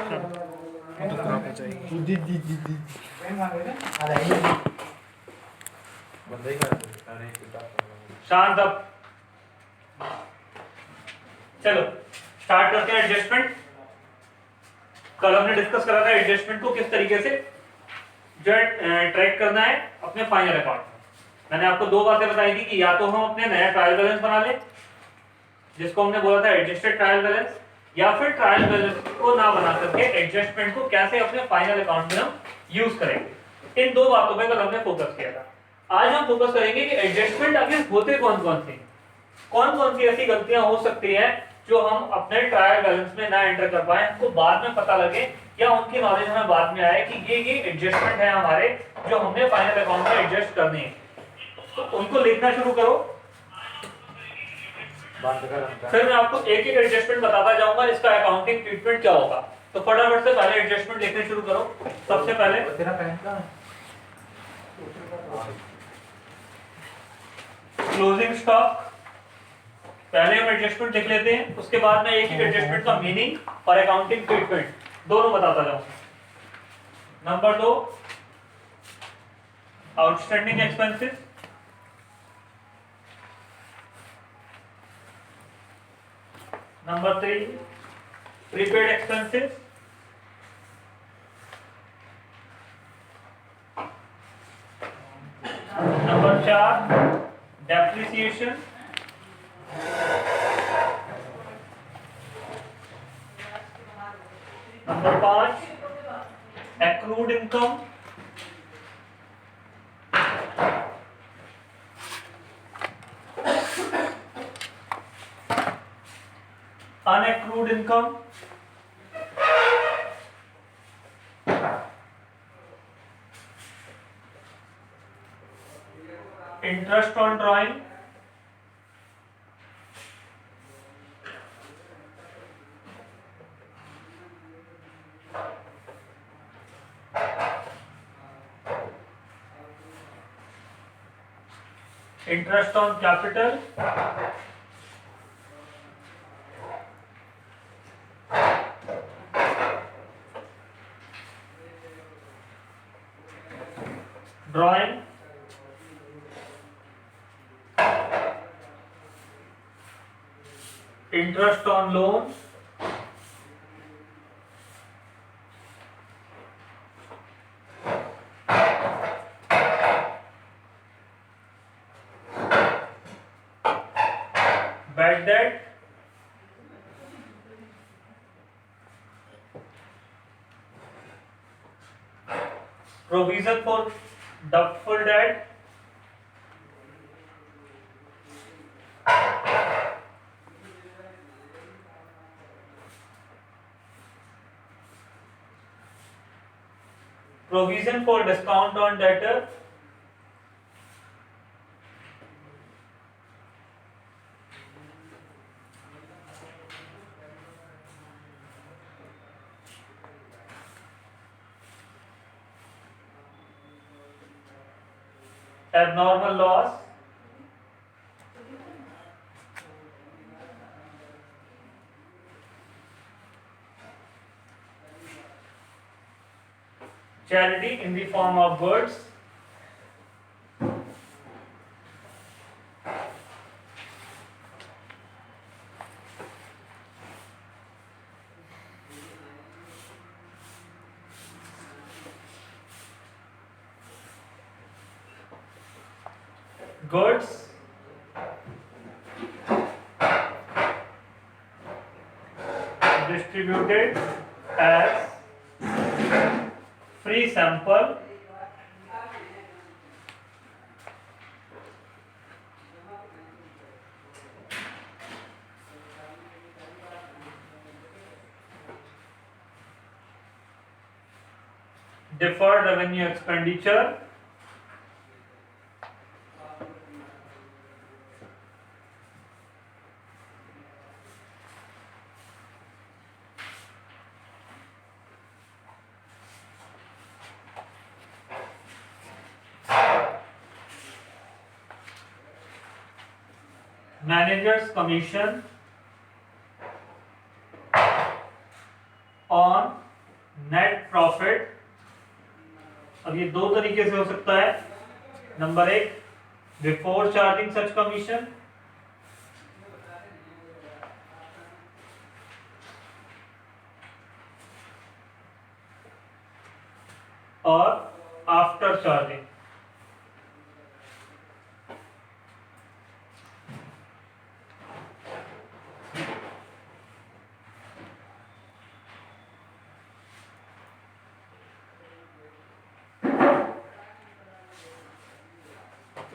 तो खराब हो जाएगी। शांत अब चलो स्टार्ट करते हैं एडजस्टमेंट। कल हमने डिस्कस करा था एडजस्टमेंट को किस तरीके से जो ट्रैक करना है अपने फाइनल अकाउंट में। मैंने आपको दो बातें बताई थी कि या तो हम अपने नया ट्रायल बैलेंस बना लें जिसको हमने बोला था एडजस्टेड ट्रायल बैलेंस, या फिर ट्रायल बैलेंस को ना बना करके एडजस्टमेंट को कैसे अपने फाइनल अकाउंट में हम यूज करेंगे। इन दो बातों पे कल हमने फोकस किया था। आज हम फोकस करेंगे कि एडजस्टमेंट आखिर होते कौन कौन सी ऐसी गलतियां हो सकती हैं जो हम अपने ट्रायल बैलेंस में ना एंटर कर पाए, हमको बाद में पता लगे या उनकी नॉलेज हमें बाद में आए कि ये एडजस्टमेंट है हमारे जो हमने फाइनल अकाउंट में एडजस्ट करने हैं। तो उनको लिखना शुरू करो, फिर मैं आपको एक एक एडजस्टमेंट बताता जाऊंगा इसका अकाउंटिंग ट्रीटमेंट क्या होगा। तो फटाफट से पहले एडजस्टमेंट लिखने शुरू करो। सबसे पहले क्लोजिंग स्टॉक, पहले हम एडजस्टमेंट लिख लेते हैं, उसके बाद मैं एक एक एडजस्टमेंट का मीनिंग और अकाउंटिंग ट्रीटमेंट दोनों बताता जाऊंगा। Number 2 outstanding expenses, number 3 prepaid expenses, number 4 depreciation, number 5 accrued income, unaccrued income, interest on drawing, interest on capital, drawing, interest on loan, bad debt, provision for doubtful debt, provision for discount on debtor, abnormal loss, charity in the form of goods, goods distributed as free sample deferred revenue expenditure, manager's commission on net profit, अब ये दो तरीके से हो सकता है। Number एक, before charging such commission, और आफ्टर चार्जिंग।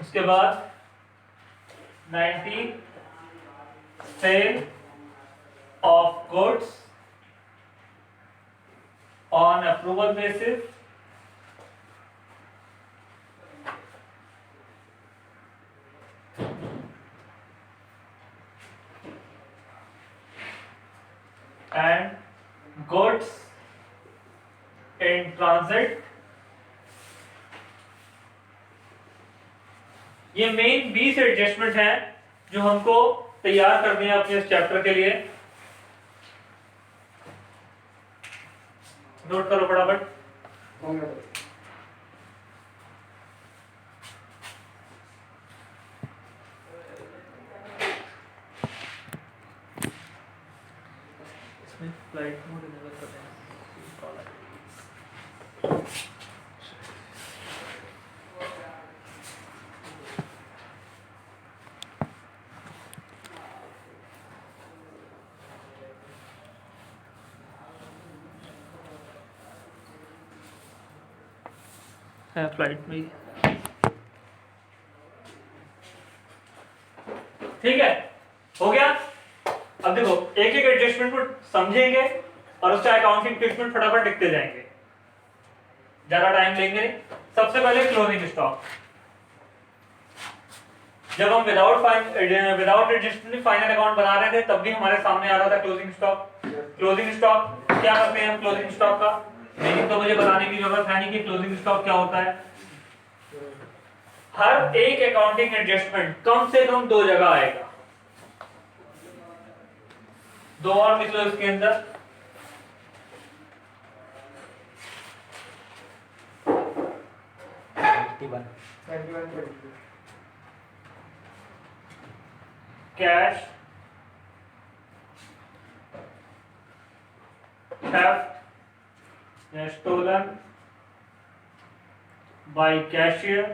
उसके बाद 19 sale of goods on approval basis, and goods in transit। ये मेन 20 एडजस्टमेंट हैं जो हमको तैयार करने हैं अपने इस चैप्टर के लिए। नोट करो फटाफट। फ्लाइट मोड इनेबल करते हैं। है फ्लाइट में, ठीक है, हो गया। अब देखो एक एक एडजस्टमेंट को समझेंगे और उसका अकाउंटिंग ट्रीटमेंट फटाफट लिखते जाएंगे, ज्यादा टाइम लेंगे नहीं। सबसे पहले क्लोजिंग स्टॉक। जब हम विदाउट एडजस्टमेंट फाइनल अकाउंट बना रहे थे तब भी हमारे सामने आ रहा था क्लोजिंग स्टॉक। क्लोजिंग स्टॉक क्या करते हैं हम? क्लोजिंग स्टॉक का मीनिंग तो मुझे बताने की जरूरत है नहीं कि क्लोजिंग स्टॉक क्या होता है। हर एक अकाउंटिंग एडजस्टमेंट कम से कम दो जगह आएगा, दो और लिख लो इसके अंदर। कैश, theft या stolen by cashier,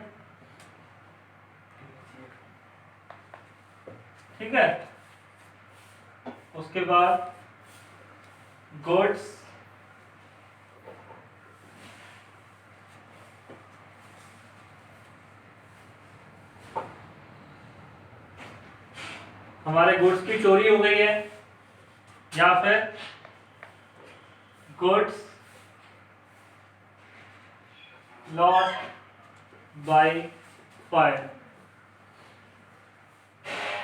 ठीक है। उसके बाद गुड्स हमारे गुड्स की चोरी हो गई है, या फिर गुड्स लॉस्ट बाय फायर,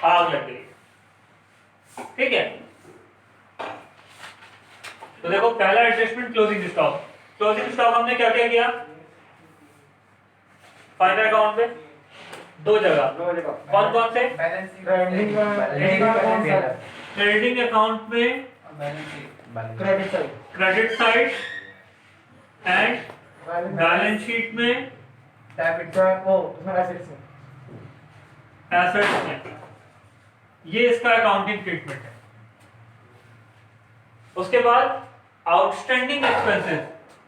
आग लग गई, ठीक है। तो देखो पहला adjustment closing stock. Closing stock हमने क्या क्या किया फाइनल अकाउंट में? दो जगह। कौन कौन से? ट्रेडिंग अकाउंट में credit side and balance sheet में एसेट्स में। ये इसका अकाउंटिंग ट्रीटमेंट है। उसके बाद आउटस्टैंडिंग एक्सपेंसेस।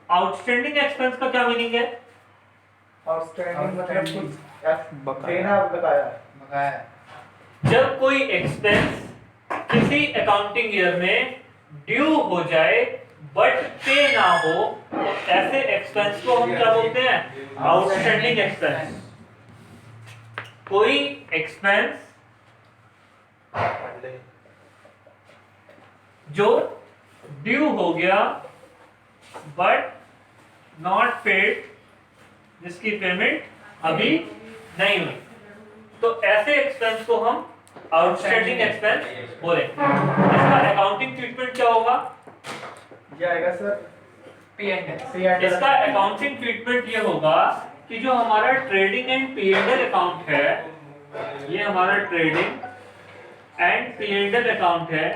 आउटस्टैंडिंग एक्सपेंस का क्या मीनिंग है? आउटस्टैंडिंग मतलब कुछ देना बकाया। जब कोई एक्सपेंस किसी अकाउंटिंग ईयर में ड्यू हो जाए बट पे ना हो तो ऐसे एक्सपेंस को हम क्या बोलते हैं? Outstanding expense. कोई एक्सपेंस जो ड्यू हो गया बट नॉट पेड, जिसकी पेमेंट अभी नहीं हुई, तो ऐसे एक्सपेंस को हम आउटस्टैंडिंग एक्सपेंस बोले। इसका अकाउंटिंग ट्रीटमेंट क्या होगा? ये आएगा सर P&L। इसका अकाउंटिंग ट्रीटमेंट ये होगा कि जो हमारा ट्रेडिंग एंड P&L अकाउंट है, ये हमारा ट्रेडिंग एंड P&L अकाउंट है।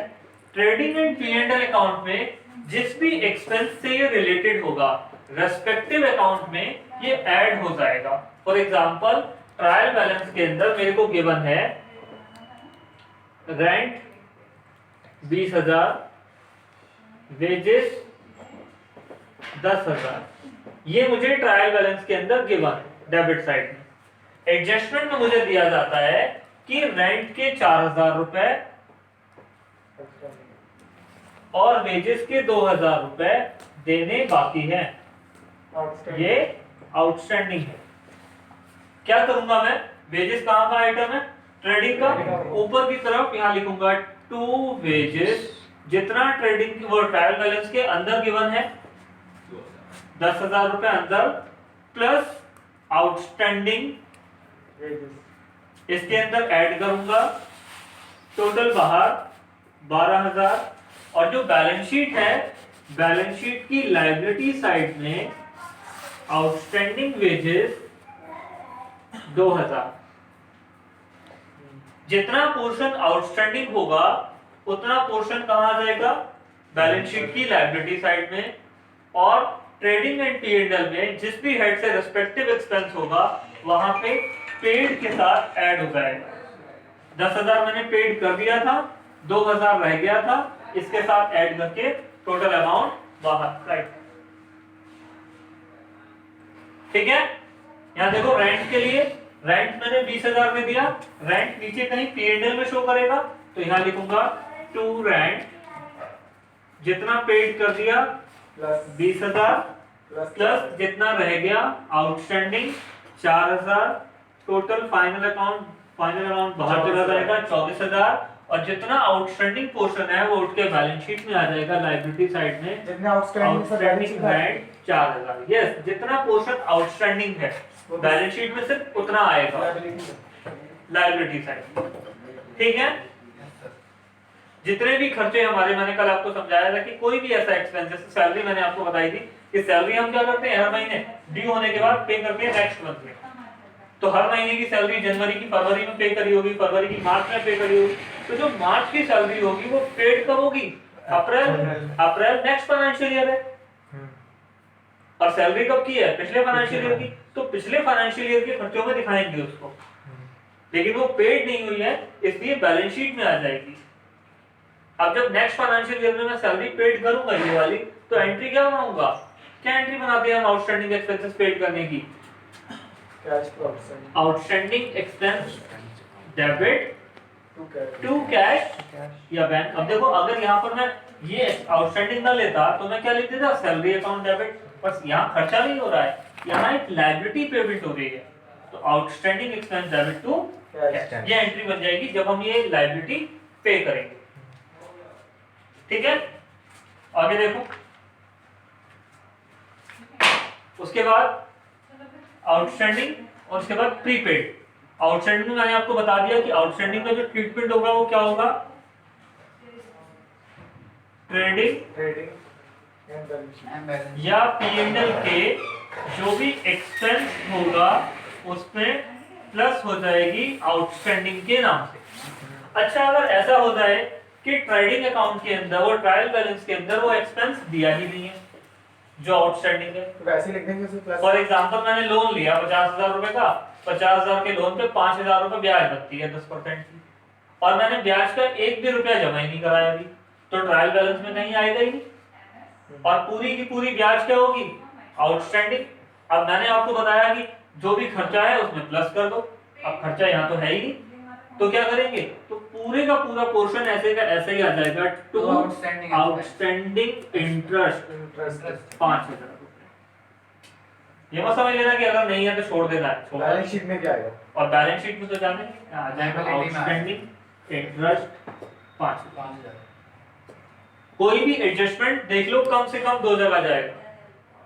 ट्रेडिंग एंड P&L अकाउंट में जिस भी एक्सपेंस से ये रिलेटेड होगा रेस्पेक्टिव अकाउंट में ये ऐड हो जाएगा। फॉर एग्जांपल ट्रायल बैलेंस के अंदर मेरे को गिवन है रेंट 20,000, वेजेस 10,000, ये मुझे ट्रायल बैलेंस के अंदर गिवन है डेबिट साइड में। एडजस्टमेंट में मुझे दिया जाता है कि रेंट के 4,000 रुपए और वेजेस के 2,000 रुपए देने बाकी हैं, ये आउटस्टैंडिंग है। क्या करूंगा मैं, वेजेस कहां का आइटम है, ट्रेडिंग का, ऊपर की तरफ यहां लिखूंगा टू वेजेस, जितना ट्रेडिंग वो ट्रायल बैलेंस के अंदर गिवन है 10,000 रुपए अंदर, प्लस आउटस्टैंडिंग इसके अंदर ऐड करूंगा, टोटल बाहर 12,000। और जो बैलेंस शीट है, बैलेंस शीट की लायबिलिटी साइड में आउटस्टैंडिंग वेजेस 2,000। जितना पोर्शन आउटस्टैंडिंग होगा उतना पोर्शन कहां आ जाएगा, बैलेंस शीट की लायबिलिटी साइड में। और ट्रेडिंग एंड P&L में जिस भी हेड से रिस्पेक्टिव एक्सपेंस होगा वहां पे पेड के साथ ऐड हो जाएगा। 10,000 मैंने पेड कर दिया था, 2,000 रह गया था, इसके साथ ऐड करके टोटल अमाउंट बाहर, राइट। ठीक है, यहां देखो रेंट के लिए, रेंट मैंने 20,000 में दिया, रेंट नीचे कहीं P&L में शो करेगा तो यहां लिखूंगा टू रेंट, जितना पेड कर दिया 20,000 प्लस जितना रह गया आउटस्टैंडिंग 4,000, टोटल फाइनल अमाउंट बाहर चला जाएगा 24,000। और जितना आउटस्टैंडिंग पोर्शन है वो उठ के बैलेंस शीट में आ जाएगा लायबिलिटी साइड में, जितना आउटस्टैंडिंग रेंट 4,000। यस, जितना पोर्शन आउटस्टैंडिंग है बैलेंस शीट में सिर्फ उतना आएगा लायबिलिटी साइड। ठीक है, जितने भी खर्चे हमारे, मैंने कल आपको समझाया था कि कोई भी ऐसा एक्सपेंस, जैसे सैलरी मैंने आपको बताई थी कि सैलरी हम क्या करते हैं, हर महीने ड्यू होने के बाद पे करते हैं नेक्स्ट मंथ में। तो हर महीने की सैलरी जनवरी की फरवरी में पे करी होगी, फरवरी की मार्च में पे करी होगी, तो जो मार्च की सैलरी होगी वो पेड कब होगी, अप्रैल नेक्स्ट फाइनेंशियल ईयर है। और सैलरी कब की है, पिछले फाइनेंशियल ईयर की, तो पिछले फाइनेंशियल ईयर के खर्चों में दिखाएंगे उसको, लेकिन वो पेड नहीं हुई है इसलिए बैलेंस शीट में आ जाएगी। अब जब नेक्स्ट फाइनेंशियल ईयर में मैं सैलरी पेड करूंगा ये वाली, तो एंट्री क्या बनाऊंगा, क्या एंट्री बनाते हैं हम आउटस्टैंडिंग एक्सपेंसेस पेड करने की, outstanding expense debit to cash या बैंक। अब देखो अगर यहाँ पर मैं ये आउटस्टैंडिंग ना लेता तो मैं क्या लिख देता, सैलरी अकाउंट डेबिट, बस यहाँ खर्चा नहीं हो रहा है, यहाँ एक लायबिलिटी पेमेंट हो रही है, तो outstanding expense debit to cash, ये एंट्री बन जाएगी जब हम ये लायबिलिटी पे करेंगे। ठीक है, आगे देखो, उसके बाद आउटस्टैंडिंग और उसके बाद प्रीपेड। आउटस्टैंडिंग में मैंने आपको बता दिया कि आउटस्टैंडिंग का जो ट्रीटमेंट होगा वो क्या होगा, ट्रेडिंग या P&L के जो भी एक्सपेंस होगा उसमें प्लस हो जाएगी आउटस्टैंडिंग के नाम से। अच्छा, अगर ऐसा हो जाए कि ट्रेडिंग अकाउंट के अंदर, वो ट्रायल बैलेंस के अंदर वो एक्सपेंस दिया ही नहीं है जो आउटस्टैंडिंग है, तो वैसे लिख देंगे उसे प्लस। फॉर एग्जांपल मैंने लोन लिया 50,000 रुपए का, 50,000 के लोन पे 5,000 रुपए ब्याज लगती है 10% की, और मैंने ब्याज का एक भी रुपया जमा ही नहीं कराया अभी, तो ट्रायल बैलेंस में कहीं आएगा ही नहीं, और पूरी की पूरी ब्याज क्या होगी, आउटस्टैंडिंग। अब मैंने आपको बताया कि जो भी खर्चा है उसमें प्लस कर दो, अब खर्चा यहाँ तो है ही नहीं, तो क्या करेंगे, तो पूरे का पूरा पोर्शन ऐसे का ऐसे ही आ जाएगा टू आउटस्टैंडिंग इंटरेस्ट 5,000 रुपए। ये मत समझ लेना कि अगर नहीं है तो छोड़ देना है, बैलेंस शीट में क्या आएगा, और बैलेंस शीट में तो जाने आ जाएगा आउटस्टैंडिंग इंटरेस्ट 5,000। कोई भी एडजस्टमेंट देख लो कम से कम 2 जगह जाएगा,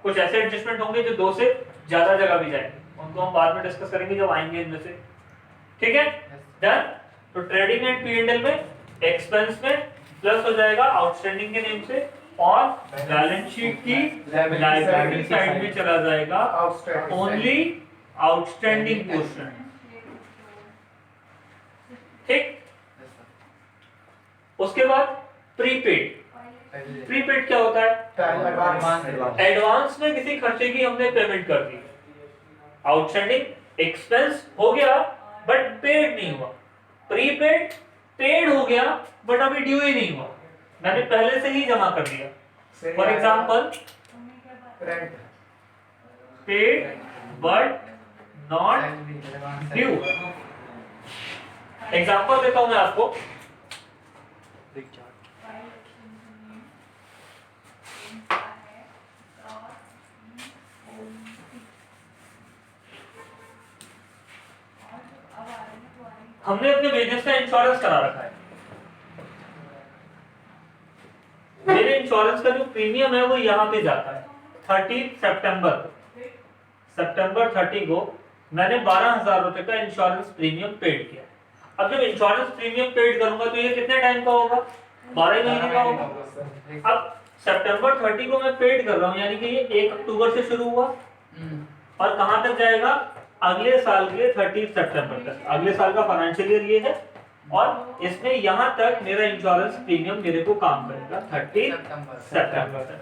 कुछ ऐसे एडजस्टमेंट होंगे जो 2 से ज्यादा जगह भी जाएंगे, उनको हम बाद में डिस्कस करेंगे जब आएंगे इनमें से। ठीक है, डन। तो ट्रेडिंग एंड P&L में एक्सपेंस में प्लस हो जाएगा आउटस्टैंडिंग के नेम से, और बैलेंस शीट की लायबिलिटी साइड में चला जाएगा ओनली आउटस्टैंडिंग पोर्शन। ठीक, उसके बाद प्रीपेड। प्रीपेड क्या होता है? एडवांस में किसी खर्चे की हमने पेमेंट कर दी, आउटस्टैंडिंग एक्सपेंस हो गया बट पेड नहीं हुआ। प्रीपेड पेड हो गया बट अभी ड्यू ही नहीं हुआ, मैंने पहले से ही जमा कर दिया। For example rent paid but not due. Example देता हूं मैं आपको। हमने अपने बिजनेस का इंश्योरेंस करा रखा है, मेरे इंश्योरेंस का जो प्रीमियम है वो यहाँ पे जाता है 30 सितंबर 30 को मैंने 12,000 रुपए का इंश्योरेंस प्रीमियम पेड किया। अब जब इंश्योरेंस प्रीमियम पेड करूंगा तो ये कितने टाइम का होगा? 12 महीने का होगा। अब सितंबर 30 को मैं पेड कर रहा हूँ, यानी कि ये 1 अक्टूबर से शुरू हुआ और कहां तक जाएगा? अगले साल के 30 सितंबर तक। अगले साल का फाइनेंशियल ईयर ये है और इसमें यहां तक मेरा इंश्योरेंस प्रीमियम मेरे को काम करेगा 30 सितंबर तक।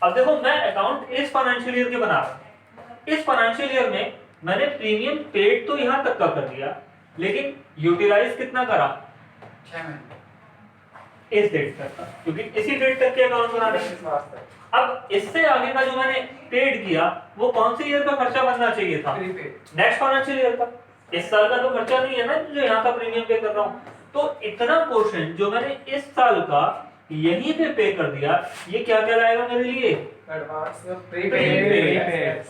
अब देखो मैं अकाउंट इस फाइनेंशियल ईयर के बना रहा हूं। इस फाइनेंशियल ईयर में मैंने प्रीमियम पेड तो यहां तक का कर दिया, लेकिन यूटिलाइज कितना करा? 6 महीने इस डेट तक का, क्योंकि इसी डेट तक के अकाउंट बना रहे हैं। अब इससे आगे का जो मैंने पेड किया वो कौन से ईयर का खर्चा बनना चाहिए था? नेक्स्ट फाइनेंशियल ईयर का। इस साल का तो खर्चा नहीं है ना जो यहाँ का प्रीमियम पे कर रहा हूँ, तो इतना पोर्शन जो मैंने इस साल का यहीं पे पे कर दिया, ये क्या कहलाएगा मेरे लिए? Advance prepaid.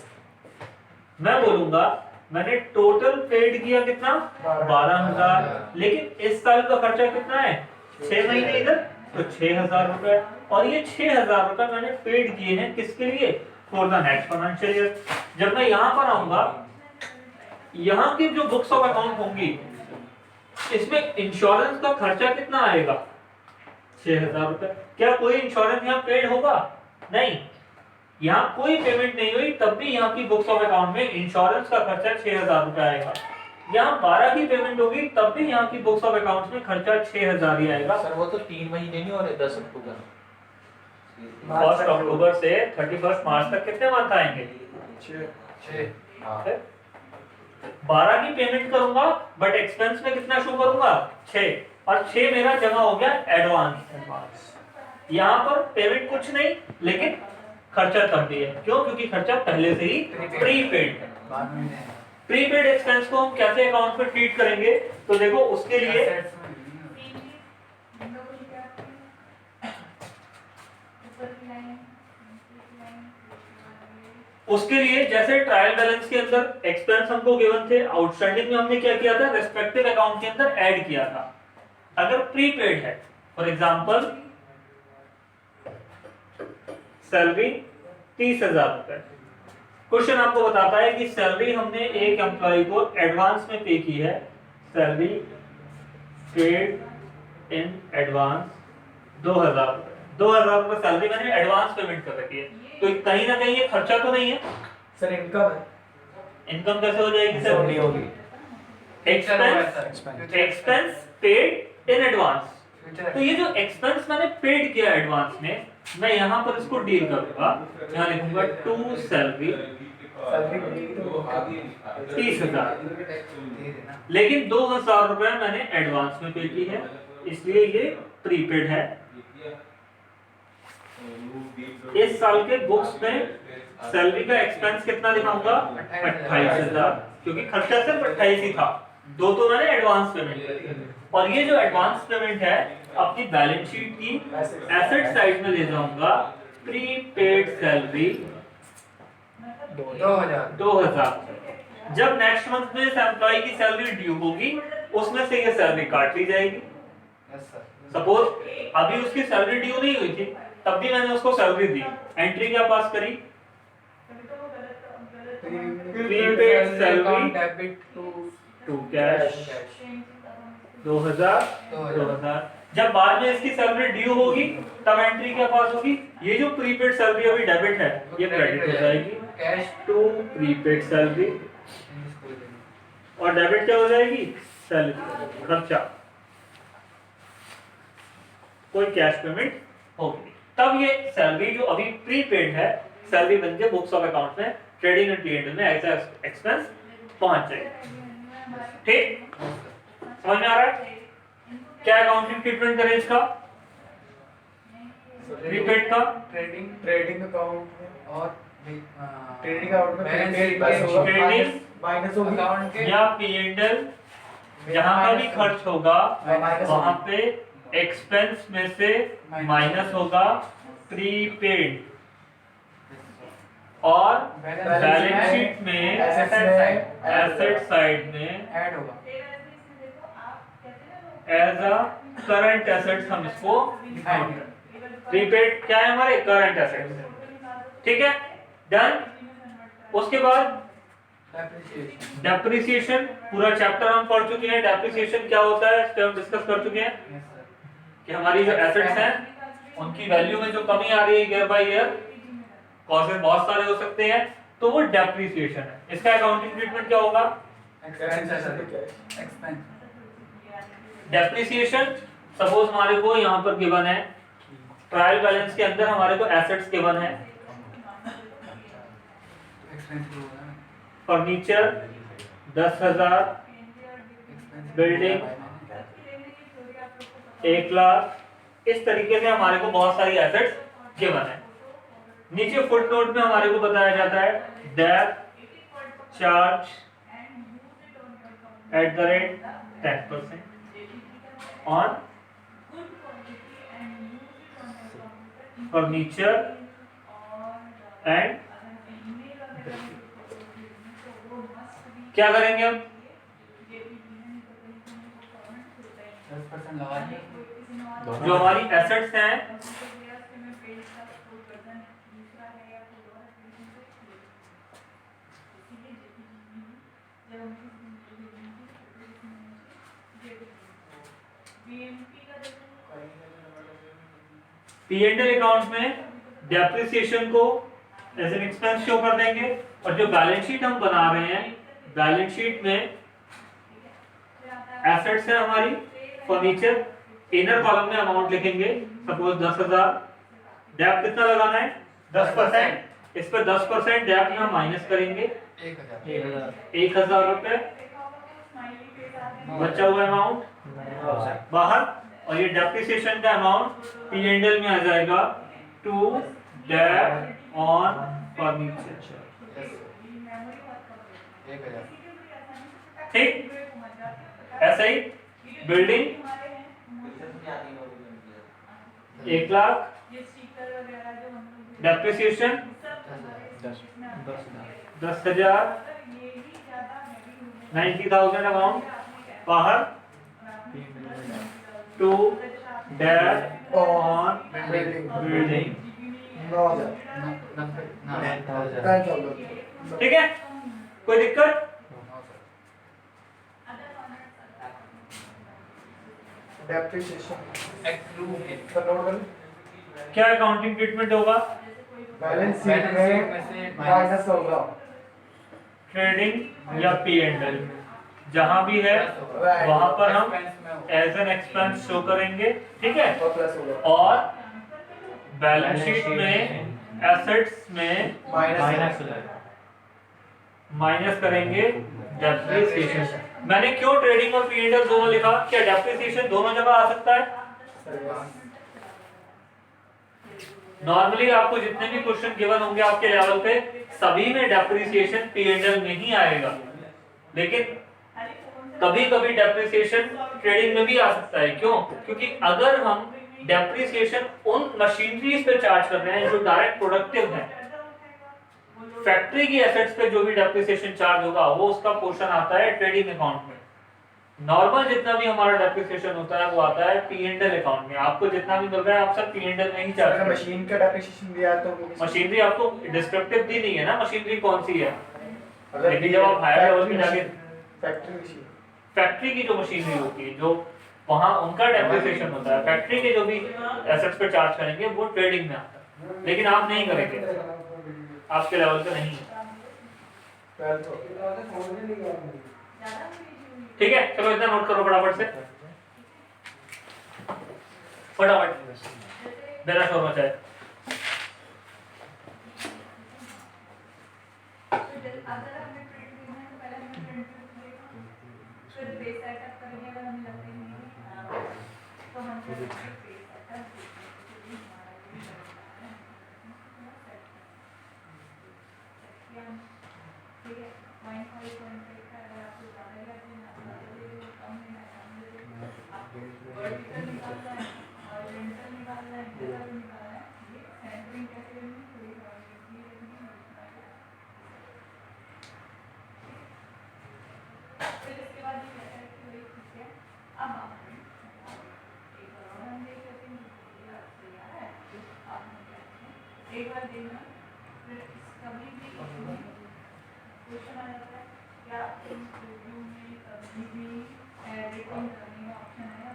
मैं बोलूंगा मैंने टोटल पेड किया कितना? 12,000, लेकिन इस साल का खर्चा कितना है? 6 महीने इधर, तो 6,000 रुपए। और ये 6,000 रुपए मैंने पेड किए हैं किसके लिए? For the next financial year. जब मैं यहाँ पर आऊंगा, यहाँ की जो बुक्स ऑफ अकाउंट होंगी इसमें इंश्योरेंस का खर्चा कितना आएगा? 6,000 रुपए। क्या कोई इंश्योरेंस यहाँ पेड होगा? नहीं, यहाँ कोई पेमेंट नहीं हुई तब भी यहाँ की बुक्स ऑफ अकाउंट में इंश्योरेंस का खर्चा 6,000 रुपए आएगा। यहाँ 12 की पेमेंट होगी तब भी यहाँ की बुक्स ऑफ अकाउंट में खर्चा 6,000 ही आएगा। सर वो तो 3 महीने नहीं हो रहे, 10 अक्टूबर 1 अक्टूबर से 31 मार्च तक कितने मंथ आएंगे? 6। 12 की पेमेंट करूंगा बट एक्सपेंस में कितना शो करूंगा? 6, और 6 मेरा जमा हो गया एडवांस। यहाँ पर पेमेंट कुछ नहीं, लेकिन खर्चा तब भी है। क्यों? क्योंकि खर्चा पहले से ही प्रीपेड है। प्रीपेड एक्सपेंस को हम कैसे अकाउंट में ट्रीट करेंगे? तो देखो उसके लिए जैसे ट्रायल बैलेंस के अंदर एक्सपेंस हमको गिवन थे, आउटस्टैंडिंग में हमने क्या किया था? रेस्पेक्टिव अकाउंट के अंदर ऐड किया था। अगर प्रीपेड है, फॉर एग्जांपल सैलरी 30,000 रुपए, क्वेश्चन आपको बताता है कि सैलरी हमने एक एम्प्लॉय को एडवांस में पे की है, सैलरी पेड इन एडवांस 2,000 रुपए। 2,000 रुपए सैलरी मैंने एडवांस पेमेंट कर रखी है, तो कहीं ना कहीं ये खर्चा तो नहीं है सर। इनकम है, इनकम कैसे हो जाएगी सर? नहीं होगी। Expense paid in advance. तो ये जो एक्सपेंस मैंने पेड किया एडवांस में, मैं यहाँ पर इसको डील करूंगा, यहाँ लिखूंगा टू सैलरी 30,000, लेकिन 2,000 रुपए मैंने एडवांस में पे की है, इसलिए ये प्रीपेड है। इस साल के बुक्स में सैलरी का एक्सपेंस कितना दिखाऊंगा? 28,000, क्योंकि खर्चा सिर्फ 28 ही था, 2 तो मैंने एडवांस पेमेंट करी। और ये जो एडवांस पेमेंट है अपनी बैलेंस शीट की एसेट साइड में ले जाऊंगा, प्रीपेड सैलरी 2,000। जब नेक्स्ट मंथ में इस एम्प्लॉय की सैलरी ड्यू होगी, उसमें से ये सैलरी काट ली जाएगी। सपोज अभी उसकी सैलरी ड्यू नहीं हुई थी, तब भी मैंने उसको सैलरी दी, एंट्री क्या पास करी? Prepaid salary debit to cash 2,000। जब बाद में इसकी सैलरी ड्यू होगी तब एंट्री क्या पास होगी? ये जो प्रीपेड सैलरी अभी डेबिट है ये क्रेडिट हो जाएगी, कैश टू प्रीपेड सैलरी, और डेबिट क्या हो जाएगी? सैलरी खर्चा, कोई कैश पेमेंट होगी। तब ये सैलरी जो अभी प्रीपेड है सैलरी बन के बुक्स ऑफ अकाउंट में ट्रेडिंग एंड P&L में एज एक्सपेंस पहुंच जाएगी। ठीक, समझ में आ रहा है क्या अकाउंटिंग ट्रीटमेंट करें इसका प्रीपेड का? ट्रेडिंग अकाउंट में और ट्रेडिंग अकाउंट में बैलेंस prepaid शीट plus होगा, ट्रेडिंग माइनस होगी अकाउंट के या P&L जहां का भी खर्च होगा माइनस वहां पे एक्सपेंस में से माइनस होगा प्रीपेड, और बैलेंस शीट में एसेट साइड में ऐड होगा एज अ करंट एसेट्स हम इसको प्रीपेड क्या है हमारे करंट एसेट्स। ठीक है, डन। उसके बाद डेप्रिसिएशन डेप्रिसिएशन, पूरा चैप्टर हम पढ़ चुके हैं। डेप्रिसिएशन क्या होता है इसको हम डिस्कस कर चुके हैं यस सर कि हमारी जो एसेट्स हैं उनकी वैल्यू में जो कमी आ रही है ईयर बाय ईयर, कॉजेस बहुत सारे हो सकते हैं, तो वो डेप्रिसिएशन है। इसका अकाउंटिंग ट्रीटमेंट क्या होगा? एक्सपेंस है सर एक्सपेंस डेप्रिसिएशन सपोज हमारे को यहाँ पर गिवन है ट्रायल बैलेंस के अंदर हमारे को एसेट्स गिवन है, एक्सपेंस होगा फर्नीचर 10,000, बिल्डिंग 1 लाख, इस तरीके से हमारे को बहुत सारी एसेट्स गिवन है। नीचे फुटनोट में हमारे को बताया जाता है date charge @10% on furniture and क्या करेंगे हम? 10% लगा दिया जो हमारी एसेट्स हैं P&L अकाउंट में डेप्रिसिएशन को एज एन एक्सपेंस शो कर देंगे, और जो बैलेंस शीट हम बना रहे हैं बैलेंस शीट में एसेट्स है हमारी फर्नीचर, इनर कॉलम में अमाउंट लिखेंगे सपोज 10,000, डेप कितना लगाना है 10%, इस पर 10% डेप यहाँ माइनस करेंगे 1,000 रुपए, बचा हुआ अमाउंट बाहर, और ये डेप्रिसिएशन का अमाउंट P&L में आ जाएगा टू डेप ऑन फर्नीचर। ठीक, ऐसा ही बिल्डिंग 1 लाख, डेप्रिसिएशन 10,000, 90,000 अमाउंट बाहर, टू डेप ऑन बिल्डिंग। ठीक है, कोई दिक्कत? क्या अकाउंटिंग ट्रीटमेंट होगा? बैलेंस शीट में माइनस होगा ट्रेडिंग या P&L जहां भी है वहां पर हम एज एन एक्सपेंस शो करेंगे। ठीक है, और प्लस होगा और बैलेंस शीट में एसेट्स में माइनस करेंगे डेप्रिसिएशन। मैंने क्यों ट्रेडिंग और P&L दोनों लिखा? क्या डेप्रिसिएशन दोनों जगह आ सकता है? नॉर्मली आपको जितने भी क्वेश्चन गिवन होंगे आपके लेवल पे सभी में डेप्रिसिएशन P&L में ही आएगा, लेकिन कभी कभी डेप्रिसिएशन ट्रेडिंग में भी आ सकता है। क्यों? क्योंकि अगर हम डेप्रिसिएशन उन मशीनरीज पे चार्ज कर रहे हैं जो डायरेक्ट प्रोडक्टिव हैं, फैक्ट्री की एसेट्स पे जो भी डेप्रिसिएशन चार्ज होगा वो उसका पोर्शन आता है ट्रेडिंग अकाउंट में। नॉर्मल जितना भी हमारा डेप्रिसिएशन होता है वो आता है P&L अकाउंट में। आपको जितना भी मिल रहा है आप सब P&L में ही चार्ज अगर करें। मशीन का डेप्रिसिएशन दिया तो मशीनरी आपको डिस्क्रिप्टिव दी नहीं है ना मशीनरी कौन सी है, अगर लेकिन जब आप हायर लेवल पे जाके फैक्ट्री मशीन फैक्ट्री की जो मशीनरी होती है जो वहां उनका डेप्रिसिएशन होता है, फैक्ट्री के जो भी एसेट्स पे चार्ज करेंगे वो ट्रेडिंग में आता है, लेकिन आप नहीं करेंगे, आपके लेवल पे नहीं है। ठीक है, चलो इतना नोट करो फटाफट से, फटाफट बिना शोर मचाए। अगर हमें प्रिंट देना है तो पहले हमें प्रिंट देगा, फिर बेस सेटअप करेंगे। अगर हमें लगता है नहीं तो हम करेंगे बेस सेटअप, ठीक है। 0.5 का अगर आपको ज़्यादा याद है ना, कम लेना है, वर्टिकल निकालना है, हॉरिजॉन्टल निकालना है, इंटरवल निकालना है, ये सेंटरिंग कैसे करनी है, थोड़ी फिर इसके बाद ये कहता है कि भाई ठीक है, अब आप एक बार और हम देख लेते हैं, ये आपसे याद है, आप एक बार देखना, फिर कभी भी क्वेश्चन आ जाता है क्या इन रिव्यू में कभी भी एडिटिंग करने का ऑप्शन है,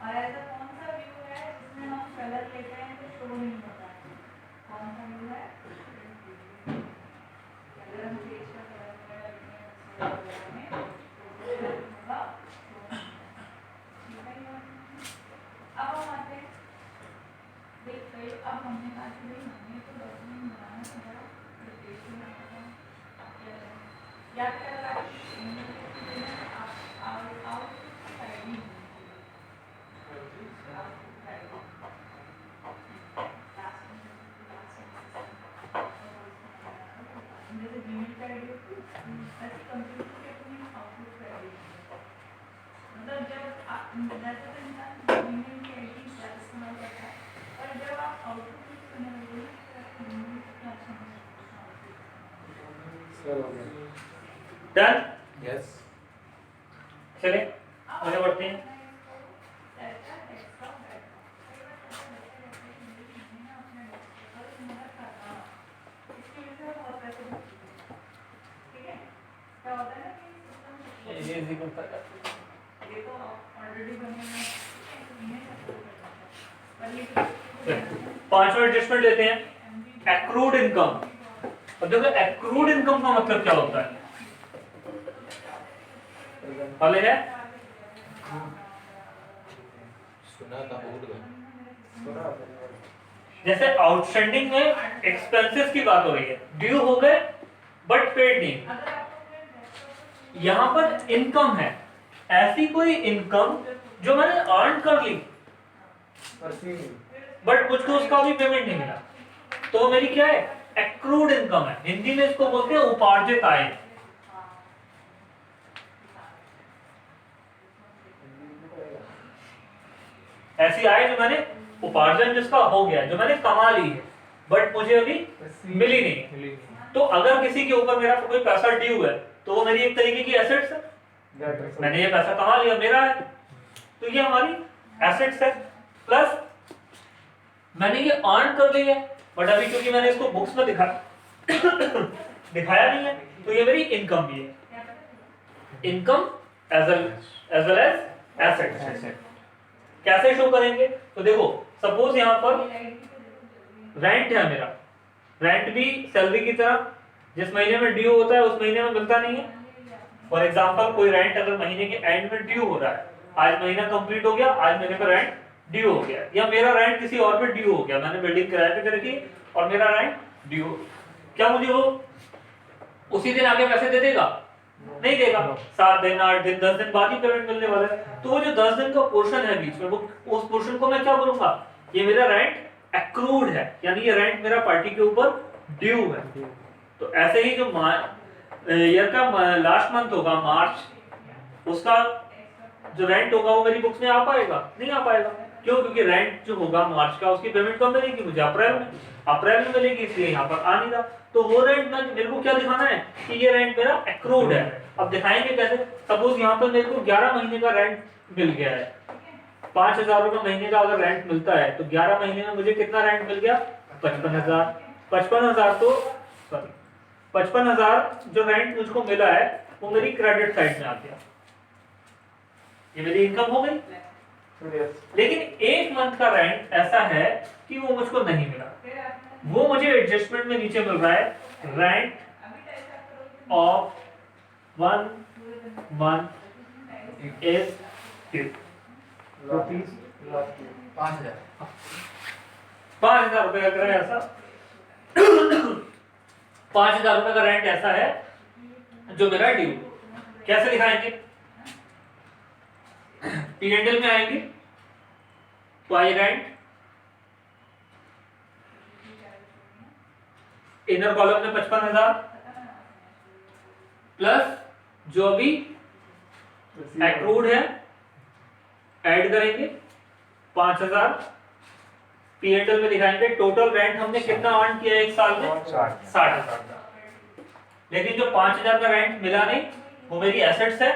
और ऐसा कौन सा व्यू है जिसमें हम कलर लेते हैं तो शो नहीं होता है, कौन सा व्यू है? अगर हम पेज का कलर होगा, अब हम आते हैं देख गए। अब हमने कहा कि भाई हमें तो डॉक्यूमेंट बनाना पड़ा, या क्या मतलब जब इस्तेमाल करता है, और जब आप आउटपुट यूज करने लगे डन। यस चले आगे बढ़ते हैं। पांचवा एडजस्टमेंट लेते हैं, एक्रूड इनकम। अब देखो एक्रूड इनकम का मतलब क्या होता है, वाले है सुना था भूल गया। जैसे आउटस्टैंडिंग में एक्सपेंसेस की बात हो रही है, ड्यू हो गए बट पेड नहीं, यहां पर इनकम है, ऐसी कोई इनकम जो मैंने अर्न कर ली बट मुझको उसका भी पेमेंट नहीं मिला, तो मेरी क्या है, एक्रूड इनकम है। हिंदी में इसको बोलते हैं उपार्जित आय। ऐसी आय जो मैंने उपार्जन जिसका हो गया, जो मैंने कमा ली है बट मुझे अभी मिली नहीं। तो अगर किसी के ऊपर मेरा कोई पैसा ड्यू है तो वो मेरी एक तरीके की एसेट्स है, मैंने ये पैसा कमा लिया, मेरा है, तो ये हमारी एसेट्स है। प्लस मैंने ये अर्न कर लिया है बट अभी क्योंकि मैंने इसको बुक्स में दिखाया नहीं है, तो ये मेरी इनकम भी है। Income as well as assets. कैसे शो करेंगे, तो देखो सपोज यहाँ पर रेंट है मेरा, रेंट भी सैलरी की तरह जिस महीने में ड्यू होता है उस महीने में मिलता नहीं है। फॉर एग्जांपल कोई रेंट अगर महीने के एंड में ड्यू हो रहा है, आज महीना कंप्लीट हो गया, आज महीने का रेंट ड्यू हो गया, या मेरा रेंट किसी और पे ड्यू हो गया, मैंने बिल्डिंग किराए पे रखी और मेरा रेंट ड्यू, क्या मुझे वो उसी दिन आगे पैसे दे देगा? नहीं देगा, 7 दिन 8 दिन 10 दिन बाद ही पेमेंट मिलने वाला है। तो वो जो 10 दिन का पोर्शन है बीच में, वो उस पोर्शन को मैं क्या बोलूंगा, ये मेरा रेंट एक्रूड है, यानी ये रेंट मेरा पार्टी के ऊपर ड्यू है। तो ऐसे ही जो ईयर का लास्ट मंथ होगा मार्च, उसका जो रेंट होगा वो मेरी बुक्स में आ पाएगा? नहीं आ पाएगा। क्यों? क्योंकि रेंट जो होगा मार्च का उसकी पेमेंट कब मिलेगी? मुझे अप्रैल में मिलेगी, इसलिए यहाँ पर आ नहीं रहा। तो वो रेंट में मेरे को क्या दिखाना है कि ये रेंट मेरा एक्रूड है। अब दिखाएंगे कैसे? सपोज यहाँ पर मेरे को 11 महीने का रेंट मिल गया है, 5,000 रुपए महीने का अगर रेंट मिलता है तो 11 महीने में मुझे कितना रेंट मिल गया? 55,000। 55,000 जो रेंट मुझको मिला है वो मेरी क्रेडिट साइड में आ गया, ये मेरी इनकम हो गई। लेकिन एक मंथ का रेंट ऐसा है कि वो मुझको नहीं मिला, वो मुझे एडजस्टमेंट में नीचे मिल रहा है, rent of 1 month is due। 5,000। 5,000 रुपए का किराया ऐसा 5,000 रुपए का रेंट ऐसा है जो मेरा ड्यू। कैसे दिखाएंगे? P&L में आएंगे, बाय रेंट, इनर कॉलम में 55,000 प्लस जो भी एक्रूड है ऐड करेंगे 5,000। P&L में दिखाएंगे टोटल रेंट हमने कितना अर्न किया एक साल में 60,000। लेकिन जो 5,000 का रेंट मिला नहीं वो मेरी एसेट्स है,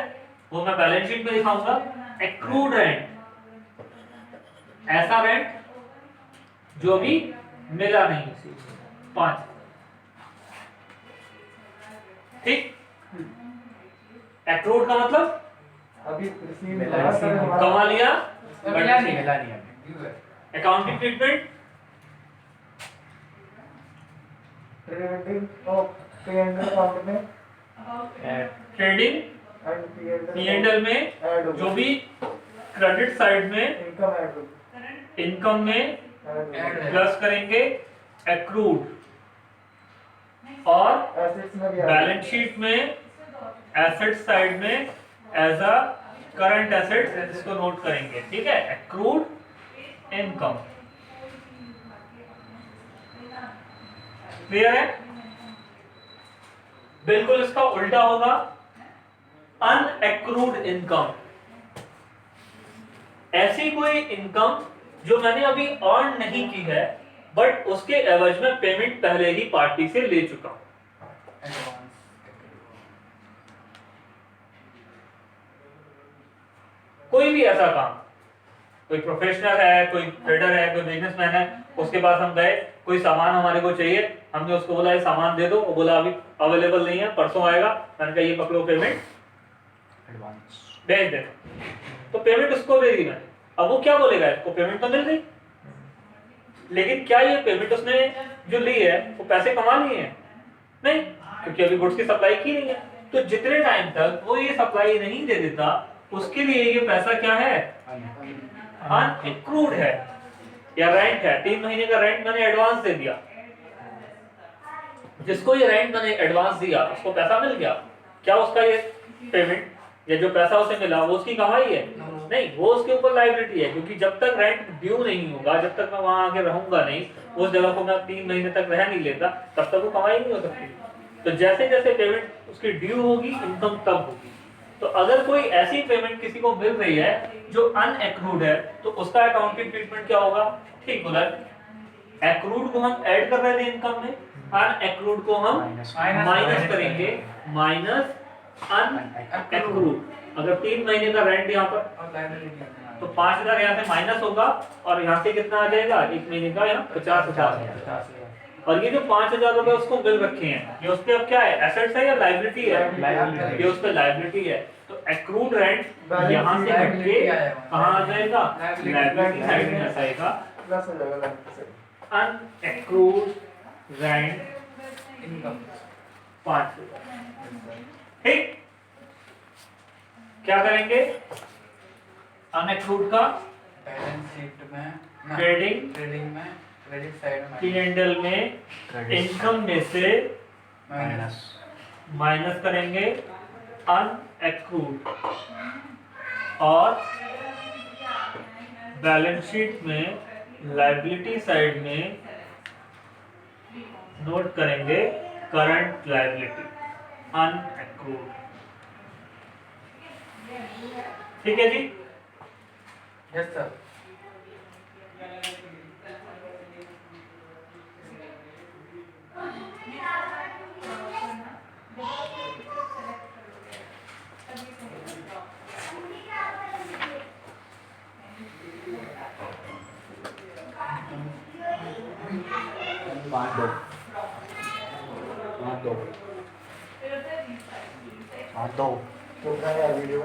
वो मैं बैलेंस शीट में दिखाऊंगा। एक्रूड रेंट, ऐसा रेंट जो भी मिला नहीं 5। ठीक, एक्रूड का मतलब अभी रिसीव कमा लिया मिला नहीं है। अकाउंटिंग ट्रीटमेंट ट्रेडिंग और P&L अकाउंट में ट्रेडिंग एंड P&L में ऐड जो भी क्रेडिट साइड में इनकम ऐड इनकम में ऐड प्लस करेंगे एक्रूड, और एसेट्स में भी बैलेंस शीट में एसेट साइड में एज अ करंट एसेट इसको नोट करेंगे। ठीक है, एक्रूड इनकम। क्लियर है? बिल्कुल इसका उल्टा होगा, अनएक्रूड इनकम। ऐसी कोई इनकम जो मैंने अभी अर्न नहीं की है बट उसके एवज में पेमेंट पहले ही पार्टी से ले चुका हूं। कोई भी ऐसा काम, कोई प्रोफेशनल है, कोई ट्रेडर है, कोई बिजनेसमैन है, उसके पास हम गए, कोई सामान हमारे को चाहिए, हमने उसको बोला ये सामान दे दो, वो बोला अभी अवेलेबल नहीं है, परसों आएगा। मैंने कहा ये पकड़ो पेमेंट, एडवांस भेज दे। तो पेमेंट उसको दे दी मैंने। अब वो क्या बोलेगा, इसको पेमेंट तो मिल गई, लेकिन क्या ये पेमेंट उसने जो ली है वो पैसे कमा लिए हैं? नहीं, क्योंकि अभी गुड्स की सप्लाई की नहीं है। तो जितने टाइम तक वो ये सप्लाई नहीं दे देता उसके लिए ये पैसा क्या है, अनएक्रूड है या रेंट है। 3 महीने का रेंट मैंने एडवांस दे दिया, जिसको ये रेंट मैंने एडवांस दिया उसको पैसा मिल गया, क्या उसका ये पेमेंट या जो पैसा उसे मिला वो उसकी कमाई है? नहीं, वो उसके ऊपर लायबिलिटी है, क्योंकि जब तक रेंट ड्यू नहीं होगा, जब तक मैं वहां आके रहूंगा नहीं, उस जगह को मैं 3 महीने तक रह नहीं लेता, तब तक वो कमाई नहीं हो सकती। तो जैसे जैसे पेमेंट उसकी ड्यू होगी, इनकम तब होगी। तो अगर कोई ऐसी पेमेंट किसी को मिल रही है जो अनएक्रूड है तो उसका अकाउंटिंग ट्रीटमेंट क्या होगा? ठीक बोला, एक्रूड को हम ऐड कर रहे थे इनकम में, अनएक्रूड को हम माइनस करेंगे, माइनस अनएक्रूड। अगर 3 महीने का रेंट यहाँ पर तो 5,000 यहाँ से माइनस होगा और यहाँ से कितना आ जाएगा, 1 महीने का यहाँ 50,000। और ये जो 5,000 रुपए उसको मिल रखे हैं, ये उसके अब क्या है, एसेट्स है या लायबिलिटी है? ये उस पे लायबिलिटी है। तो एक्रूड रेंट यहाँ से हटके कहाँ आ जाएगा, लायबिलिटी साइड में आएगा, प्लस हो जाएगा अनएक्रूड रेंट इनकम 5,000। ठीक, क्या करेंगे, अनएक्रूड का बैलेंस शीट में ट्रेडिंग में क्रेडिट साइड में P&L में इनकम में से माइनस करेंगे अनएक्रूड, और बैलेंस शीट में लायबिलिटी साइड में नोट करेंगे करंट लायबिलिटी अनएक्रूड। ठीक है जी? Yes sir. तो क्या है वीडियो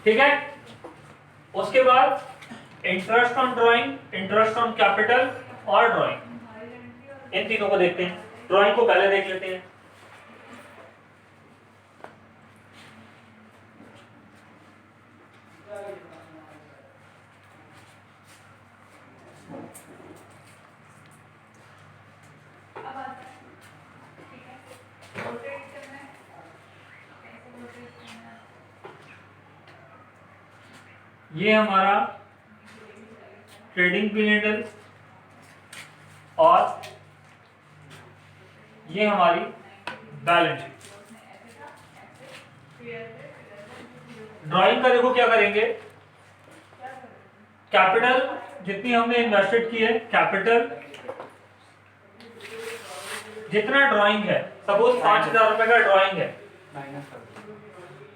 ठीक है। उसके बाद interest on drawing, interest on capital और ड्राइंग। इन तीनों को देखते हैं। ड्राइंग को पहले देख लेते हैं। अब आता है, ठीक है, रोटेट करना है, कैसे रोटेट करना है? ये हमारा ट्रेडिंग पीरियड और ये हमारी बैलेंस शीट। ड्राइंग का देखो क्या करेंगे, कैपिटल जितनी हमने इन्वेस्टेड की है, कैपिटल जितना ड्राइंग है, सपोज 5,000 रुपए का ड्राइंग है, माइनस कर दो।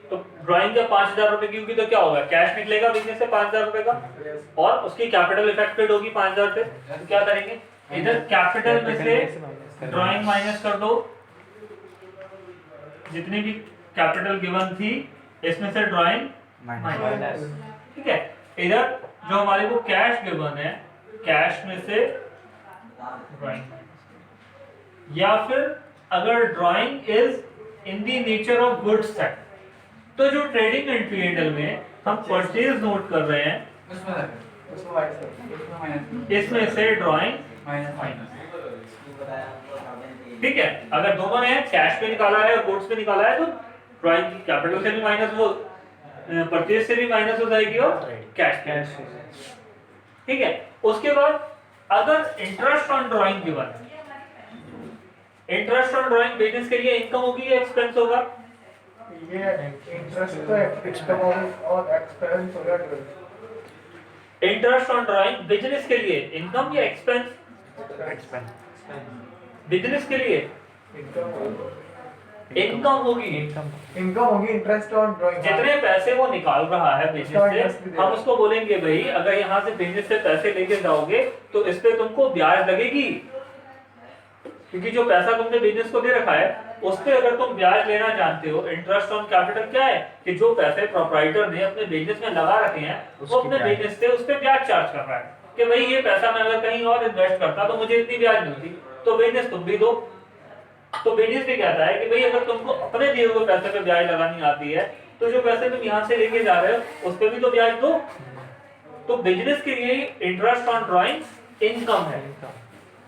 तो ड्राइंग का 5,000 रुपए की होगी तो क्या होगा, कैश निकलेगा बिजनेस से 5,000 रुपए का और उसकी कैपिटल इफेक्टेड होगी 5,000 से। तो क्या करेंगे, इधर कैपिटल में से ड्राइंग माइनस कर दो, जितनी भी कैपिटल गिवन थी इसमें से ड्राइंग माइनस, ठीक है। इधर जो हमारे को कैश गिवन है, कैश में से ड्राइंग, या फिर अगर drawing is in the nature of goods set, तो जो ट्रेडिंग एंड पीएनएल में हम परचेज नोट कर रहे हैं, उसमें माइनस, इसमें से ड्राइंग माइनस। ठीक है। अगर दोनों ने कैश पे निकाला है और गुड्स पे निकाला है तो ड्राइंग की कैपिटल से भी माइनस, वो परचेज से भी माइनस हो जाएगी और कैश, ठीक है। उसके बाद अगर इंटरेस्ट ऑन ड्राइंग की बात, इंटरेस्ट ऑन ड्राइंग बिजनेस के लिए इनकम होगी या एक्सपेंस होगा? ये इंटरेस्ट तो इनकम और एक्सपेंस हो गया। इंटरेस्ट ऑन ड्राइंग बिजनेस के लिए इनकम या एक्सपेंस? एक्सपेंस। बिजनेस के लिए इनकम होगी। इनकम होगी इंटरेस्ट ऑन ड्राइंग। जितने पैसे वो निकाल रहा है बिजनेस से, हम उसको बोलेंगे भाई अगर यहाँ से बिजनेस से पैसे लेके जाओगे तो इस पे तुमको ब्याज लगेगी, क्योंकि जो पैसा तुमने बिजनेस को दे रखा है उस पे अगर तुम ब्याज लेना जानते हो। इंटरेस्ट ऑन कैपिटल क्या है कि जो पैसे प्रोप्राइटर ने अपने बिजनेस में लगा रखे हैं वो अपने बिजनेस से उस पे ब्याज चार्ज कर रहा है कि भाई ये पैसा मैं अगर कहीं और इन्वेस्ट करता तो मुझे इतनी ब्याज मिलती, तो बिजनेस तुम भी दो। तो बिजनेस भी कहता है कि भाई अगर तुमको अपने दिए हुए पैसे पे ब्याज लगानी आती है तो जो पैसे तुम यहाँ से लेके जा रहे हो उस पे भी तो ब्याज दो। तो बिजनेस के लिए इंटरेस्ट ऑन ड्राइंग इनकम है।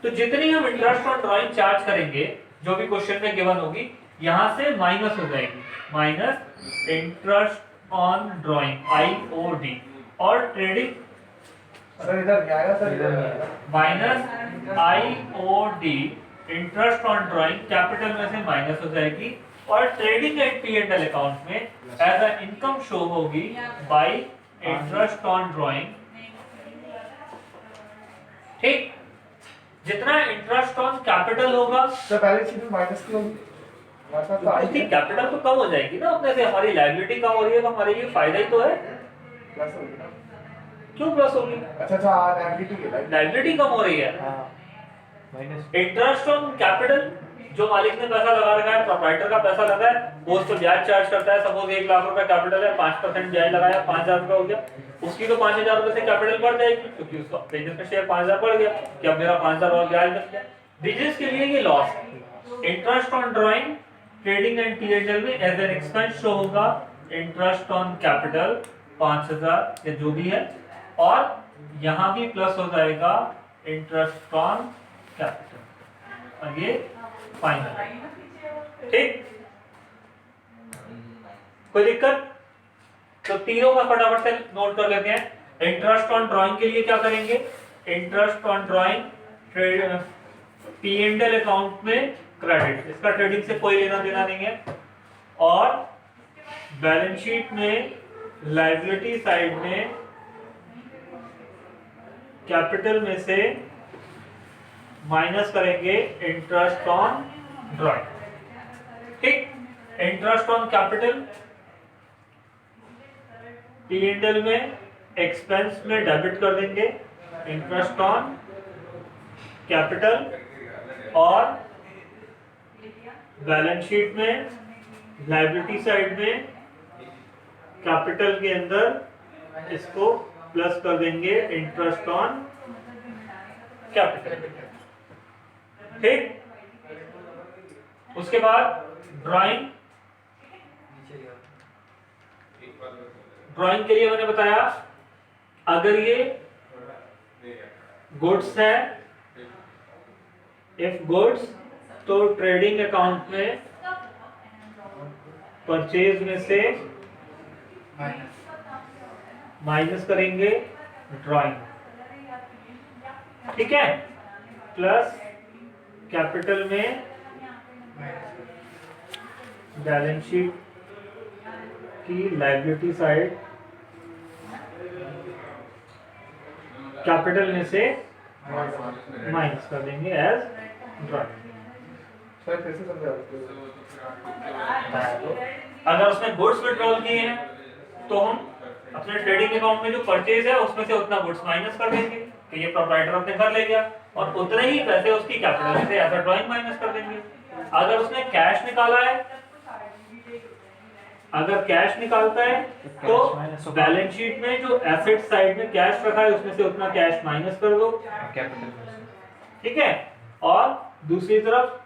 तो जितनी हम इंटरेस्ट ऑन ड्राइंग चार्ज करेंगे जो भी क्वेश्चन में गिवन होगी, यहाँ से माइनस हो जाएगी, minus interest on drawing IOD, और ट्रेडिंग सर इधर नहीं आएगा, सर इधर नहीं आएगा। Minus IOD interest on drawing capital में से माइनस हो जाएगी और ट्रेडिंग एंड P&L अकाउंट में एज अ इनकम शो होगी बाय इंटरेस्ट ऑन ड्राइंग। ठीक, जितना इंटरेस्ट ऑन कैपिटल होगा तो पहले चीज में माइनस की होगी, हमारे पास तो आई उसकी कैपिटल तो कम हो जाएगी ना, अपने से हमारी लायबिलिटी कम हो रही है तो हमारे लिए फायदा ही तो है। प्लस होगी ना। क्यों प्लस होगी? अच्छा लायबिलिटी है, लायबिलिटी कम हो रही है। माइनस इंटरेस्ट ऑन कैपिटल जो मालिक ने पैसा लगा रखा है, प्रोप्राइटर का पैसा लगा है, वो उस पर ब्याज चार्ज करता है। सपोज 1 लाख रुपए कैपिटल है, 5% ब्याज लगाया, 5,000 रुपए हो गया, उसकी तो 5,000 रुपए से कैपिटल बढ़ जाएगी क्योंकि उसका बिजनेस का शेयर 5,000 बढ़ गया कि अब मेरा 5,000 और ब्याज लग गया। बिजनेस के लिए ये लॉस है। Interest on drawing trading and P&L में एज एन एक्सपेंस शो होगा इंटरेस्ट ऑन कैपिटल 5,000 या जो भी है, और यहाँ भी प्लस हो जाएगा इंटरेस्ट ऑन कैपिटल, और ये फाइनल। ठीक, कोई दिक्कत? तो तीनों का फटाफट से नोट कर लेते हैं। इंटरेस्ट ऑन ड्राइंग के लिए क्या करेंगे, interest on drawing P&L account में क्रेडिट, इसका ट्रेडिंग से कोई लेना देना नहीं है, और बैलेंस शीट में लायबिलिटी साइड में कैपिटल में से माइनस करेंगे इंटरेस्ट ऑन ड्राइंग। ठीक, इंटरेस्ट ऑन कैपिटल P&L में एक्सपेंस में डेबिट कर देंगे इंटरेस्ट ऑन कैपिटल, और बैलेंस शीट में लायबिलिटी साइड में कैपिटल के अंदर इसको प्लस कर देंगे इंटरेस्ट ऑन कैपिटल। ठीक। उसके बाद ड्राइंग के लिए मैंने बताया अगर ये गुड्स है, इफ गुड्स, तो ट्रेडिंग अकाउंट में परचेज में से माइनस करेंगे ड्राइंग, ठीक है, प्लस कैपिटल में बैलेंस शीट की लायबिलिटी साइड कैपिटल में से माइनस कर देंगे एज ड्राइंग। सर कैसे समझा? अगर उसने गुड्स विड्रॉल किए हैं तो हम अपने ट्रेडिंग अकाउंट में जो परचेज है उसमें से उतना गुड्स माइनस कर देंगे कि ये प्रोप्राइटर अपने घर ले गया, और उतने ही पैसे उसकी कैपिटल में से एज अ ड्राइंग माइनस कर देंगे। अगर उसने कैश निकाला है, अगर कैश निकालता है तो बैलेंस शीट में जो एसेट साइड में कैश रखा है उसमें से उतना कैश माइनस कर दो, ठीक है, और दूसरी तरफ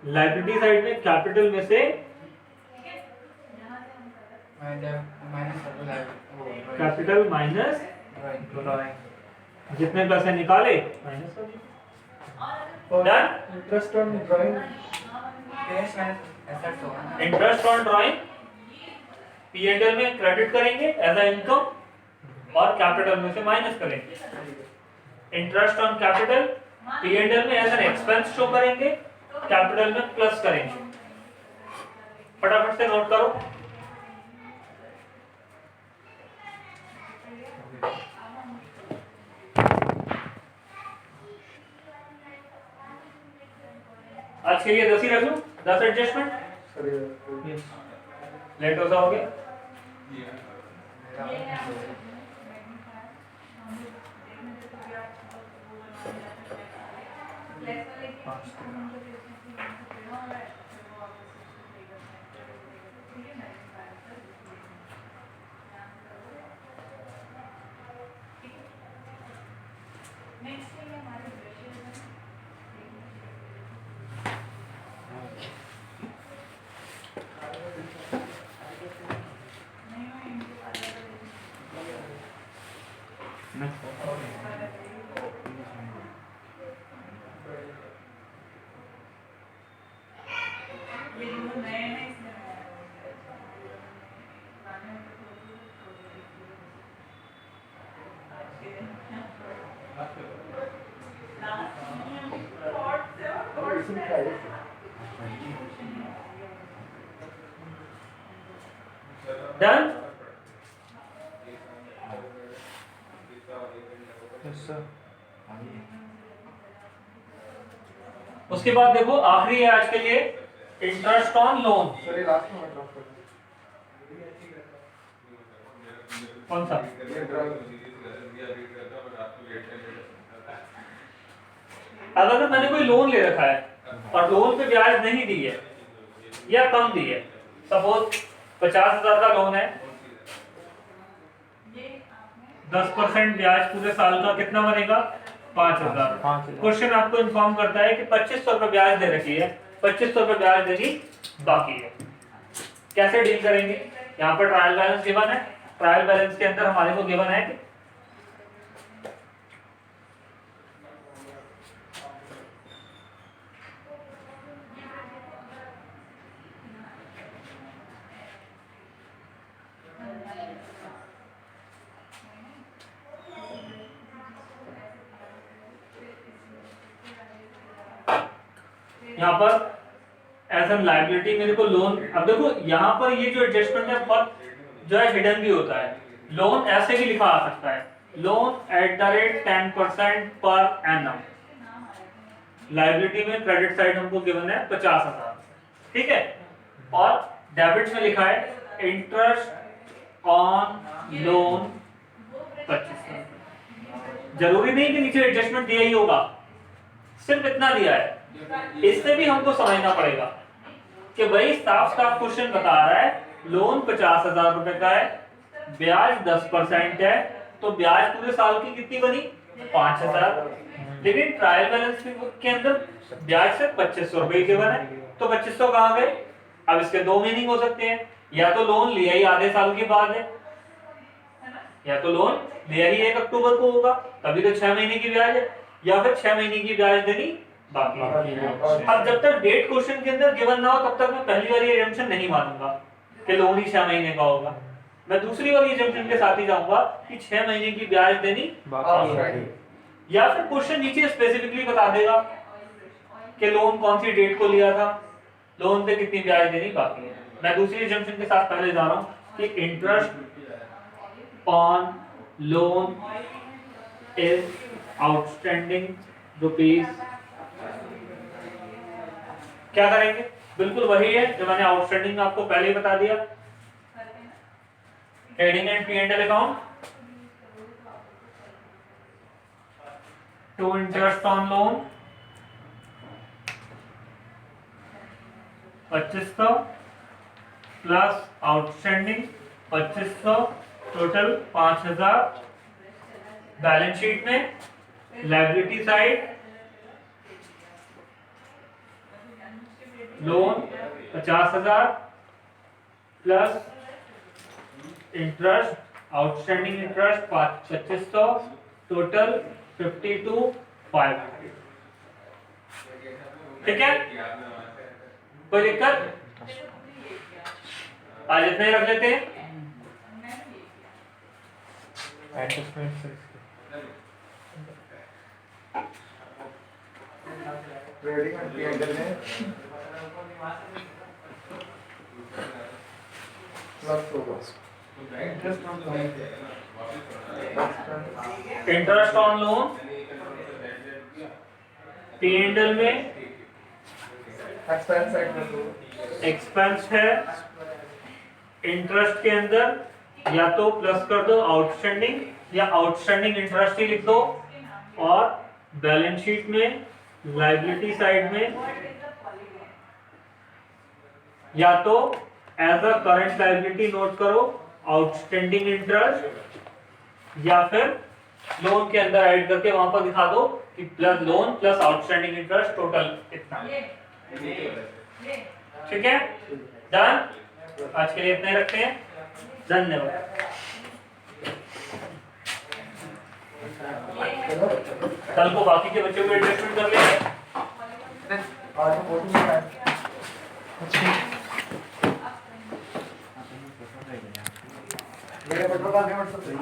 लायबिलिटी साइड में कैपिटल में से कैपिटल माइनस जितने पैसे निकाले माइनस कर दिए। Done. Interest on drawing, interest on drawing P&L में क्रेडिट करेंगे एज अ इनकम और कैपिटल में से माइनस करेंगे। इंटरेस्ट ऑन कैपिटल P&L में एज एन एक्सपेंस शो करेंगे, कैपिटल में प्लस करेंगे। फटाफट से नोट करो। आज के लिए 10 ही रख लूं, 10 एडजस्टमेंट। सर लेट हो जाओगे। डन। उसके बाद देखो आखिरी है आज के लिए इंटरेस्ट ऑन लोन। सर ये लास्ट में ड्रॉप कर कौन सा? अगर मैंने कोई लोन ले रखा है और लोन पे ब्याज नहीं दी है या कम दी है, सपोज 50,000 का लोन है, 10% ब्याज पूरे साल का कितना बनेगा? 5,000। क्वेश्चन आपको इन्फॉर्म करता है कि 2500 रुपए ब्याज दे रखी है, 2500 रुपए ब्याज देनी बाकी है। कैसे डील करेंगे? यहाँ पर ट्रायल बैलेंस गिवन है, ट्रायल बैलेंस के अंदर हमारे को गिवन है कि यहाँ पर एज एन लायबिलिटी मेरे को लोन, अब देखो यहाँ पर ये जो एडजस्टमेंट है बहुत जो है हिडन भी होता है। लोन ऐसे भी लिखा आ सकता है, loan at the rate 10% per annum. Liability में क्रेडिट साइड हमको गिवन है 50,000, ठीक है, और डेबिट में लिखा है इंटरेस्ट ऑन लोन 25,000। जरूरी नहीं कि नीचे एडजस्टमेंट दिया ही होगा, सिर्फ इतना दिया है। इससे भी हमको समझना पड़ेगा कि भाई साफ साफ क्वेश्चन बता रहा है लोन 50,000 रुपए का है, ब्याज 10% है, तो ब्याज पूरे साल की कितनी बनी? 5,000। लेकिन ट्रायल बैलेंस के अंदर ब्याज से 2500 रुपए गिवन है, तो 2500 कहाँ गए? अब इसके दो मीनिंग हो सकते हैं, या तो लोन लिया ही आधे साल के बाद है, या तो लोन लिया ही 1 अक्टूबर को होगा, तभी तो 6 महीने की ब्याज है, या फिर 6 महीने की ब्याज देनी बाकी है। अब जब तक डेट क्वेश्चन के अंदर गिवन ना हो तब तक मैं पहली वाली एजम्पशन नहीं मानूंगा कि लोन ही 6 महीने का होगा, मैं दूसरी वाली एजम्पशन के साथ ही जाऊंगा कि 6 महीने की ब्याज देनी बाकी है। या फिर क्वेश्चन नीचे स्पेसिफिकली बता देगा कि लोन कौन सी डेट को लिया था, लोन पे कितनी ब्याज देनी बाकी है। मैं दूसरी एजम्पशन के साथ पहले जा रहा हूं कि interest on loan is outstanding rupees, क्या करेंगे? बिल्कुल वही है जो मैंने आउटस्टैंडिंग में आपको पहले ही बता दिया, trading and P&L account to interest on loan 2500 plus outstanding 2500 total 5000, balance sheet में liability side loan 50,000 plus interest outstanding interest 2500 total 52,500। ठीक है, कोई दिक्कत? आज इतना ही रख लेते हैं। एडजस्टमेंट से ट्रेडिंग एंड P&L में प्लस होगा इंटरेस्ट ऑन लोन P&L में एक्सपेंस साइड में तो एक्सपेंस है, इंटरेस्ट के अंदर या तो प्लस कर दो आउटस्टैंडिंग या आउटस्टैंडिंग इंटरेस्ट ही लिख दो, और बैलेंस शीट में लायबिलिटी साइड में या तो as a current liability note करो आउटस्टैंडिंग इंटरेस्ट, या फिर लोन के अंदर ऐड करके वहां पर दिखा दो कि plus lone plus outstanding interest total इतना। ठीक है, डन। आज के लिए इतना ही रखते हैं, धन्यवाद। कल को बाकी के बच्चों को एडजस्टमेंट कर लेंगे। आज वोटिंग है। मेरे बच्चों का पेमेंट सब सही।